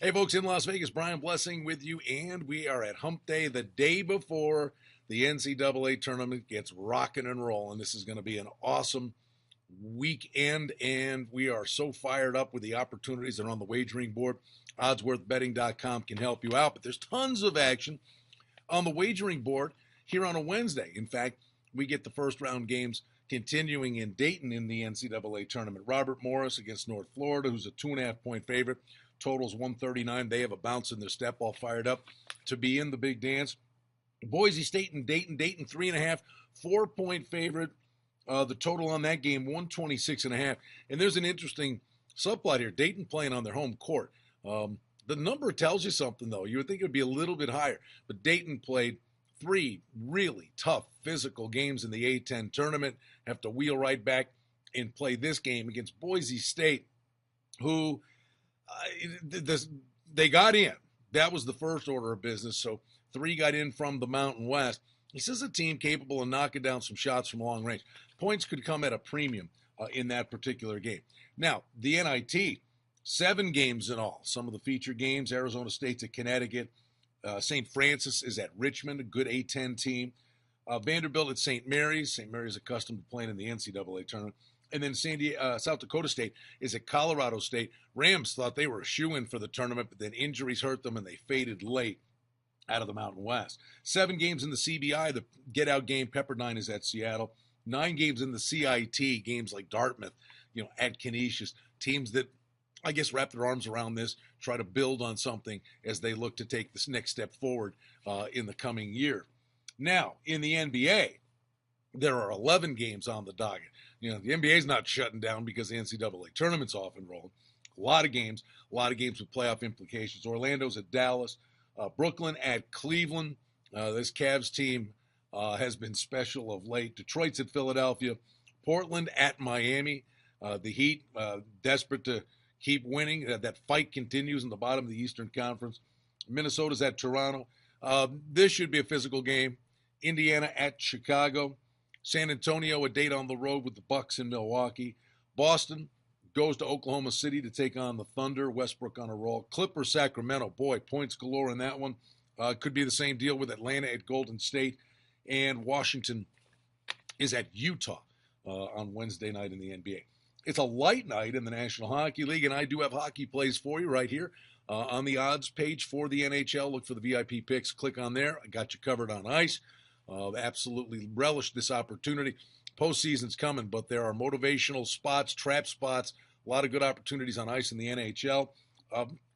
Hey, folks, in Las Vegas, Brian Blessing with you, and we are at Hump Day, the day before the NCAA tournament gets rocking and rolling. This is going to be an awesome weekend, and we are so fired up with the opportunities that are on the wagering board. Oddsworthbetting.com can help you out, but there's tons of action on the wagering board here on a Wednesday. In fact, we get the first round games continuing in Dayton in the NCAA tournament. Robert Morris against North Florida, who's a 2.5-point favorite. Totals 139. They have a bounce in their step, all fired up to be in the big dance. Boise State and Dayton. Dayton 3.5, 4-point favorite. The total on that game 126.5. And there's an interesting subplot here. Dayton playing on their home court. The number tells you something, though. You would think it would be a little bit higher, but Dayton played 3 really tough physical games in the A-10 tournament. Have to wheel right back and play this game against Boise State, who they got in. That was the first order of business. So 3 got in from the Mountain West. This is a team capable of knocking down some shots from long range. Points could come at a premium in that particular game. Now, the NIT, 7 games in all. Some of the feature games, Arizona State's at Connecticut. St. Francis is at Richmond, a good A-10 team. Vanderbilt at St. Mary's. St. Mary's accustomed to playing in the NCAA tournament. And then South Dakota State is at Colorado State. Rams thought they were a shoo-in for the tournament, but then injuries hurt them and they faded late out of the Mountain West. 7 games in the CBI. The get-out game, Pepperdine, is at Seattle. 9 games in the CIT, games like Dartmouth, at Canisius. Teams that, I guess, wrap their arms around this, try to build on something as they look to take this next step forward in the coming year. Now, in the NBA, there are 11 games on the docket. The NBA is not shutting down because the NCAA tournament's off and rolling. A lot of games with playoff implications. Orlando's at Dallas, Brooklyn at Cleveland. This Cavs team has been special of late. Detroit's at Philadelphia, Portland at Miami. The Heat, desperate to keep winning. That fight continues in the bottom of the Eastern Conference. Minnesota's at Toronto. This should be a physical game. Indiana at Chicago. San Antonio, a date on the road with the Bucks in Milwaukee. Boston goes to Oklahoma City to take on the Thunder. Westbrook on a roll. Clippers, Sacramento. Boy, points galore in that one. Could be the same deal with Atlanta at Golden State. And Washington is at Utah on Wednesday night in the NBA. It's a light night in the National Hockey League, and I do have hockey plays for you right here on the odds page for the NHL. Look for the VIP picks. Click on there. I got you covered on ice. Absolutely relish this opportunity. Postseason's coming, but there are motivational spots, trap spots, a lot of good opportunities on ice in the NHL.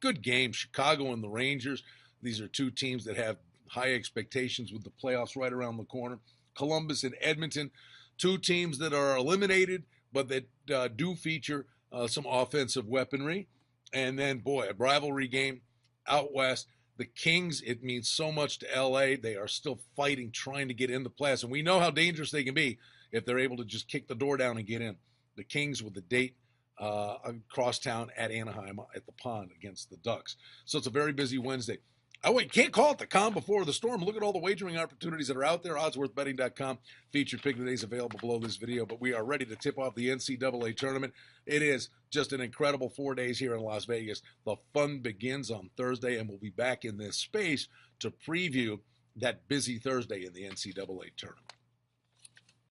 Good game, Chicago and the Rangers. These are 2 teams that have high expectations with the playoffs right around the corner. Columbus and Edmonton, 2 teams that are eliminated, but that do feature some offensive weaponry. And then, boy, a rivalry game out west. The Kings, it means so much to L.A. They are still fighting, trying to get into playoffs. And we know how dangerous they can be if they're able to just kick the door down and get in. The Kings with the date across town at Anaheim at the Pond against the Ducks. So it's a very busy Wednesday. Oh, wait, can't call it the calm before the storm. Look at all the wagering opportunities that are out there. Oddsworthbetting.com. Featured pick today is available below this video, but we are ready to tip off the NCAA tournament. It is just an incredible 4 days here in Las Vegas. The fun begins on Thursday, and we'll be back in this space to preview that busy Thursday in the NCAA tournament.